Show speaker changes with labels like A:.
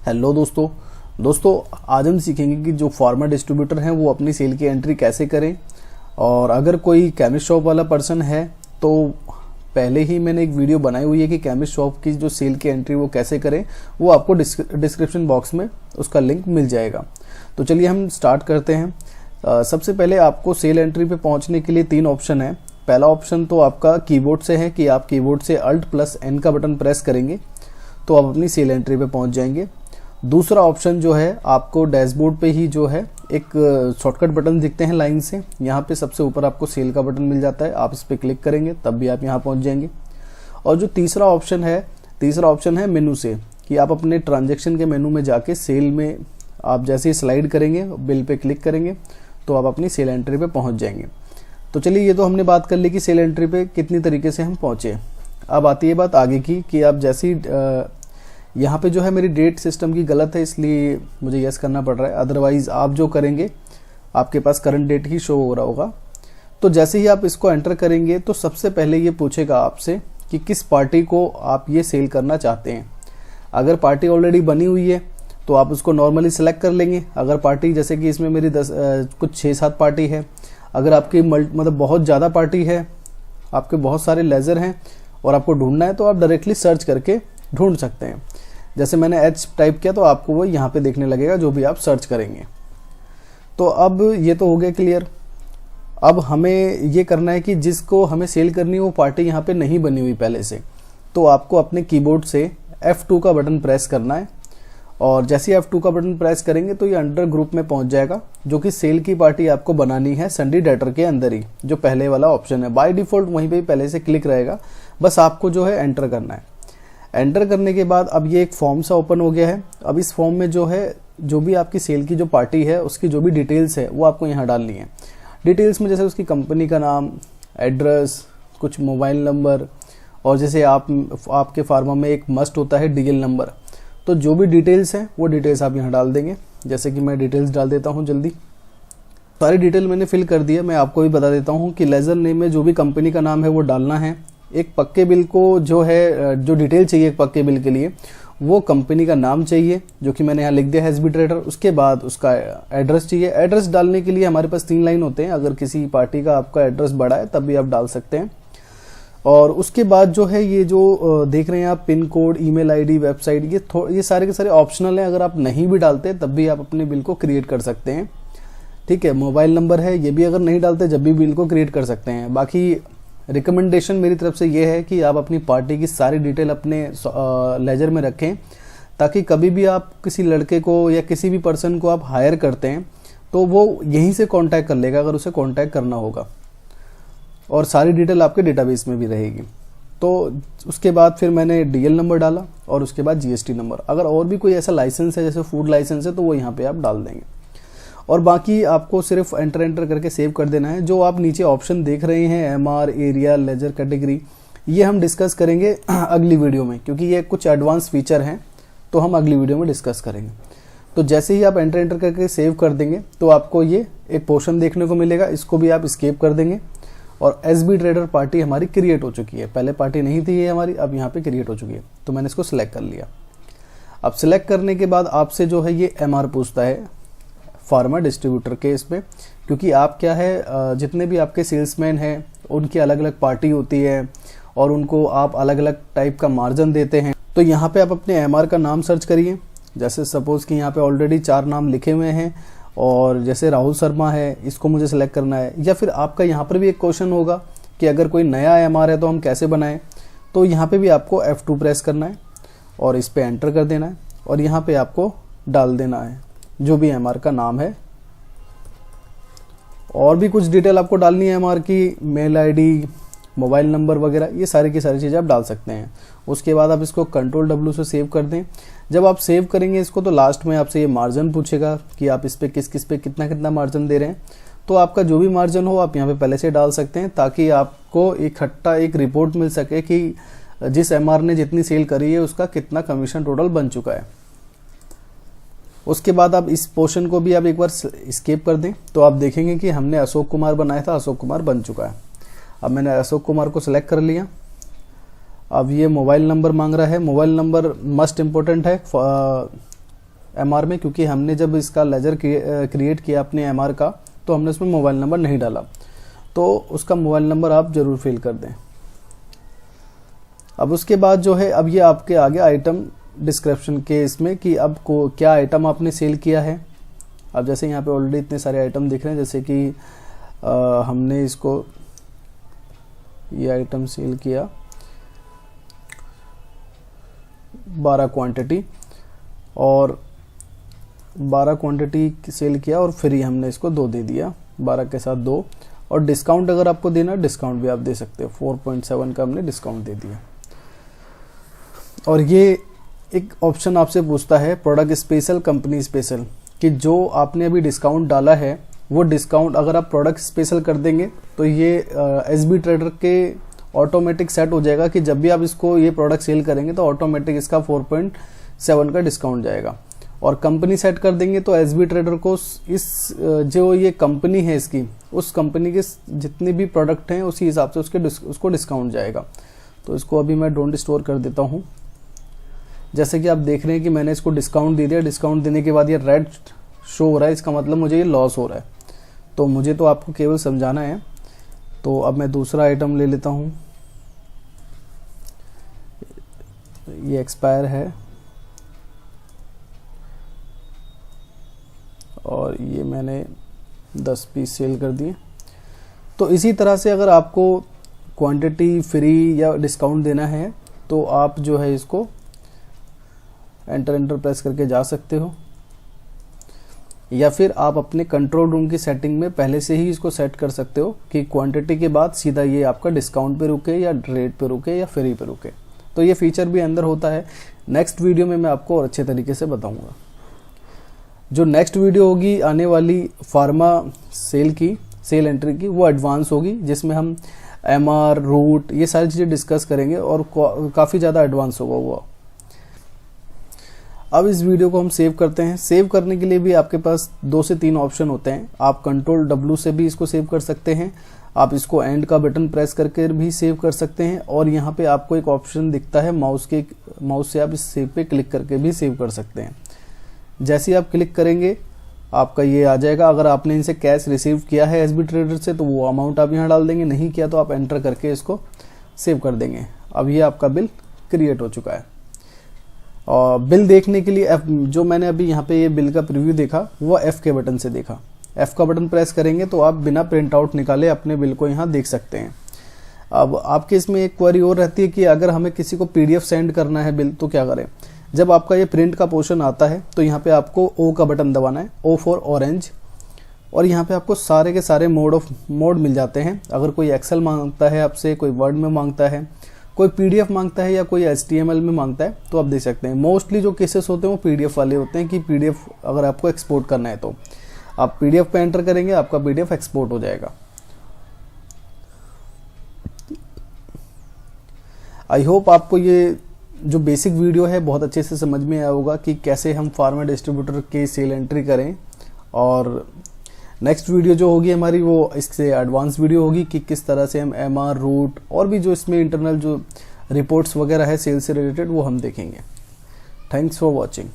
A: Hello दोस्तों आज हम सीखेंगे कि जो फार्मा डिस्ट्रीब्यूटर हैं वो अपनी सेल की एंट्री कैसे करें। और अगर कोई केमिस्ट शॉप वाला पर्सन है तो पहले ही मैंने एक वीडियो बनाई हुई है कि केमिस्ट शॉप की जो सेल की एंट्री वो कैसे करें, वो आपको डिस्क्रिप्शन बॉक्स में उसका लिंक मिल जाएगा। तो चलिए हम स्टार्ट करते हैं। सबसे पहले आपको सेल एंट्री पे पहुंचने के लिए 3 ऑप्शन है। पहला ऑप्शन तो आपका कीबोर्ड से है कि आप कीबोर्ड से Alt+N का बटन प्रेस करेंगे तो आप अपनी सेल एंट्री पे पहुंच जाएंगे। दूसरा ऑप्शन जो है आपको डैशबोर्ड पे ही जो है एक शॉर्टकट बटन दिखते हैं लाइन से, यहाँ पे सबसे ऊपर आपको सेल का बटन मिल जाता है, आप इस पर क्लिक करेंगे तब भी आप यहाँ पहुंच जाएंगे। और जो तीसरा ऑप्शन है मेनू से, कि आप अपने ट्रांजैक्शन के मेनू में जाके सेल में आप जैसे ही स्लाइड करेंगे, बिल पे क्लिक करेंगे तो आप अपनी सेल एंट्री पे पहुंच जाएंगे। तो चलिए ये तो हमने बात कर ली कि सेल एंट्री पे कितनी तरीके से हम पहुंचे। अब आती है बात आगे की कि आप जैसे ही यहाँ पे जो है मेरी डेट सिस्टम की गलत है इसलिए मुझे यस करना पड़ रहा है, अदरवाइज आप जो करेंगे आपके पास करंट डेट ही शो हो रहा होगा। तो जैसे ही आप इसको एंटर करेंगे तो सबसे पहले ये पूछेगा आपसे कि किस पार्टी को आप ये सेल करना चाहते हैं। अगर पार्टी ऑलरेडी बनी हुई है तो आप उसको नॉर्मली सिलेक्ट कर लेंगे। अगर पार्टी जैसे कि इसमें मेरी कुछ 6-7 पार्टी है, अगर आपकी मतलब बहुत ज़्यादा पार्टी है, आपके बहुत सारे लेज़र हैं और आपको ढूंढना है तो आप डायरेक्टली सर्च करके ढूंढ सकते हैं। जैसे मैंने H टाइप किया तो आपको वो यहाँ पे देखने लगेगा जो भी आप सर्च करेंगे। तो अब ये तो हो गया क्लियर। अब हमें ये करना है कि जिसको हमें सेल करनी है वो पार्टी यहाँ पे नहीं बनी हुई पहले से, तो आपको अपने कीबोर्ड से F2 का बटन प्रेस करना है। और जैसे ही F2 का बटन प्रेस करेंगे तो ये अंडर ग्रुप में पहुंच जाएगा, जो कि सेल की पार्टी आपको बनानी है सन्डी डेटर के अंदर ही, जो पहले वाला ऑप्शन है। बाय डिफॉल्ट वहीं पे पहले से क्लिक रहेगा, बस आपको जो है एंटर करना है। एंटर करने के बाद अब ये एक फॉर्म सा ओपन हो गया है। अब इस फॉर्म में जो है जो भी आपकी सेल की जो पार्टी है उसकी जो भी डिटेल्स है वो आपको यहाँ डालनी है। डिटेल्स में जैसे उसकी कंपनी का नाम, एड्रेस, कुछ मोबाइल नंबर, और जैसे आपके फार्मा में एक मस्ट होता है DL नंबर, तो जो भी डिटेल्स हैं वो डिटेल्स आप यहाँ डाल देंगे। जैसे कि मैं डिटेल्स डाल देता हूँ जल्दी। सारी डिटेल मैंने फिल कर दिया। मैं आपको भी बता देता हूँ कि लेजर नेम में जो भी कंपनी का नाम है वो डालना है। एक पक्के बिल को जो है जो डिटेल चाहिए एक पक्के बिल के लिए वो कंपनी का नाम चाहिए, जो कि मैंने यहाँ लिख दिया है SB ट्रेडर। उसके बाद उसका एड्रेस चाहिए। एड्रेस डालने के लिए हमारे पास 3 लाइन होते हैं। अगर किसी पार्टी का आपका एड्रेस बड़ा है तब भी आप डाल सकते हैं। और उसके बाद जो है ये जो देख रहे हैं आप pin code, email ID, website, ये सारे के सारे ऑप्शनल हैं। अगर आप नहीं भी डालते तब भी आप अपने बिल को क्रिएट कर सकते हैं। ठीक है, मोबाइल नंबर है, ये भी अगर नहीं डालते जब भी बिल को क्रिएट कर सकते हैं। बाकी रिकमेंडेशन मेरी तरफ से ये है कि आप अपनी पार्टी की सारी डिटेल अपने लेजर में रखें, ताकि कभी भी आप किसी लड़के को या किसी भी पर्सन को आप हायर करते हैं तो वो यहीं से कांटेक्ट कर लेगा अगर उसे कांटेक्ट करना होगा, और सारी डिटेल आपके डेटाबेस में भी रहेगी। तो उसके बाद फिर मैंने DL नंबर डाला और उसके बाद GST नंबर। अगर और भी कोई ऐसा लाइसेंस है जैसे फूड लाइसेंस है तो वो यहाँ पे आप डाल देंगे। और बाकी आपको सिर्फ एंटर करके सेव कर देना है। जो आप नीचे ऑप्शन देख रहे हैं MR, एरिया, लेजर कैटेगरी, ये हम डिस्कस करेंगे अगली वीडियो में, क्योंकि ये कुछ एडवांस फीचर हैं तो हम अगली वीडियो में डिस्कस करेंगे। तो जैसे ही आप एंटर करके सेव कर देंगे तो आपको ये एक पोर्शन देखने को मिलेगा, इसको भी आप स्केप कर देंगे। और SB ट्रेडर पार्टी हमारी क्रिएट हो चुकी है। पहले पार्टी नहीं थी ये हमारी, अब यहाँ पे क्रिएट हो चुकी है। तो मैंने इसको सिलेक्ट कर लिया। अब सिलेक्ट करने के बाद आपसे जो है ये MR पूछता है फार्मा डिस्ट्रीब्यूटर के इसमें, क्योंकि आप क्या है जितने भी आपके सेल्समैन हैं उनकी अलग अलग पार्टी होती है और उनको आप अलग अलग टाइप का मार्जिन देते हैं। तो यहाँ पे आप अपने MR का नाम सर्च करिए। जैसे सपोज कि यहाँ पे ऑलरेडी 4 नाम लिखे हुए हैं, और जैसे राहुल शर्मा है, इसको मुझे सेलेक्ट करना है। या फिर आपका यहाँ पर भी एक क्वेश्चन होगा कि अगर कोई नया MR है तो हम कैसे बनाएं। तो यहाँ पे भी आपको F2 प्रेस करना है और इस पे एंटर कर देना है, और यहाँ पे आपको डाल देना है जो भी MR का नाम है। और भी कुछ डिटेल आपको डालनी है MR की, मेल ID, मोबाइल नंबर वगैरह, ये सारी की सारी चीज़ें आप डाल सकते हैं। उसके बाद आप इसको Ctrl+W से सेव कर दें। जब आप सेव करेंगे इसको तो लास्ट में आपसे ये मार्जिन पूछेगा कि आप इस पे किस पे कितना मार्जिन दे रहे हैं। तो आपका जो भी मार्जिन हो आप यहाँ पे पहले से डाल सकते हैं, ताकि आपको इकट्ठा एक रिपोर्ट मिल सके कि जिस MR ने जितनी सेल करी है उसका कितना कमीशन टोटल बन चुका है। उसके बाद आप इस पोर्शन को भी आप एक बार स्किप कर दें तो आप देखेंगे कि हमने अशोक कुमार बनाया था, अशोक कुमार बन चुका है। अब मैंने अशोक कुमार को सिलेक्ट कर लिया। अब ये मोबाइल नंबर मांग रहा है। मोबाइल नंबर मस्ट इम्पोर्टेंट है MR में, क्योंकि हमने जब इसका लेजर क्रिएट किया अपने MR का तो हमने उसमें मोबाइल नंबर नहीं डाला, तो उसका मोबाइल नंबर आप ज़रूर फिल कर दें। अब उसके बाद जो है, अब ये आपके आगे आइटम डिस्क्रिप्शन के इसमें कि अब को क्या आइटम आपने सेल किया है। अब जैसे यहाँ पे ऑलरेडी इतने सारे आइटम दिख रहे हैं, जैसे कि हमने इसको ये आइटम सेल किया 12 क्वांटिटी, और 12 क्वांटिटी सेल किया और फ्री हमने इसको 2 दे दिया, 12 के साथ 2। और डिस्काउंट अगर आपको देना, डिस्काउंट भी आप दे सकते हो, 4.7 का हमने डिस्काउंट दे दिया। और ये एक ऑप्शन आपसे पूछता है प्रोडक्ट स्पेशल, कंपनी स्पेशल, कि जो आपने अभी डिस्काउंट डाला है वो डिस्काउंट अगर आप प्रोडक्ट स्पेशल कर देंगे तो ये SB ट्रेडर के ऑटोमेटिक सेट हो जाएगा कि जब भी आप इसको ये प्रोडक्ट सेल करेंगे तो ऑटोमेटिक इसका 4.7 का डिस्काउंट जाएगा। और कंपनी सेट कर देंगे तो SB ट्रेडर को इस जो ये कंपनी है इसकी, उस कंपनी के जितने भी प्रोडक्ट हैं उसी हिसाब से उसको डिस्काउंट जाएगा। तो इसको अभी मैं डोंट स्टोर कर देता हूँ। जैसे कि आप देख रहे हैं कि मैंने इसको डिस्काउंट दे दिया, डिस्काउंट देने के बाद ये रेड शो हो रहा है, इसका मतलब मुझे ये लॉस हो रहा है। तो मुझे तो आपको केवल समझाना है। तो अब मैं दूसरा आइटम ले लेता हूँ, ये एक्सपायर है और ये मैंने 10 पीस सेल कर दिए। तो इसी तरह से अगर आपको क्वांटिटी फ्री या डिस्काउंट देना है तो आप जो है इसको एंटर प्रेस करके जा सकते हो, या फिर आप अपने कंट्रोल रूम की सेटिंग में पहले से ही इसको सेट कर सकते हो कि क्वांटिटी के बाद सीधा ये आपका डिस्काउंट पे रुके या रेट पे रुके या फ्री पे रुके। तो ये फीचर भी अंदर होता है। नेक्स्ट वीडियो में मैं आपको और अच्छे तरीके से बताऊंगा। जो नेक्स्ट वीडियो होगी आने वाली फार्मा सेल की, सेल एंट्री की, वो एडवांस होगी, जिसमें हम MR, रूट, ये सारी चीज़ें डिस्कस करेंगे और काफ़ी ज़्यादा एडवांस होगा वो। अब इस वीडियो को हम सेव करते हैं। सेव करने के लिए भी आपके पास 2 से 3 ऑप्शन होते हैं। आप कंट्रोल W से भी इसको सेव कर सकते हैं, आप इसको एंड का बटन प्रेस करके भी सेव कर सकते हैं, और यहाँ पे आपको एक ऑप्शन दिखता है माउस से आप इस सेव पे क्लिक करके भी सेव कर सकते हैं। जैसे ही आप क्लिक करेंगे आपका ये आ जाएगा। अगर आपने इनसे कैश रिसीव किया है SB ट्रेडर से तो वो अमाउंट आप यहाँ डाल देंगे, नहीं किया तो आप एंटर करके इसको सेव कर देंगे। अब ये आपका बिल क्रिएट हो चुका है। और बिल देखने के लिए जो मैंने अभी यहाँ पे ये बिल का प्रीव्यू देखा वो F के बटन से देखा। F का बटन प्रेस करेंगे तो आप बिना प्रिंट आउट निकाले अपने बिल को यहाँ देख सकते हैं। अब आपके इसमें एक क्वेरी और रहती है कि अगर हमें किसी को PDF सेंड करना है बिल तो क्या करें। जब आपका ये प्रिंट का पोर्शन आता है तो यहाँ पे आपको O का बटन दबाना है, O फॉर ऑरेंज, और यहाँ पे आपको सारे के सारे मोड मिल जाते हैं। अगर कोई एक्सेल मांगता है आपसे, कोई वर्ड में मांगता है, कोई PDF मांगता है या कोई HTML में मांगता है तो आप देख सकते हैं। मोस्टली जो केसेस होते हैं वो PDF वाले होते हैं कि PDF अगर आपको एक्सपोर्ट करना है तो आप PDF पे एंटर करेंगे, आपका PDF एक्सपोर्ट हो जाएगा। आई होप आपको ये जो बेसिक वीडियो है बहुत अच्छे से समझ में आया होगा कि कैसे हम फार्मा डिस्ट्रीब्यूटर की सेल एंट्री करें। और नेक्स्ट वीडियो जो होगी हमारी वो इससे एडवांस वीडियो होगी कि किस तरह से हम MR, रूट और भी जो इसमें इंटरनल जो रिपोर्ट्स वगैरह है सेल से रिलेटेड वो हम देखेंगे। Thanks for watching.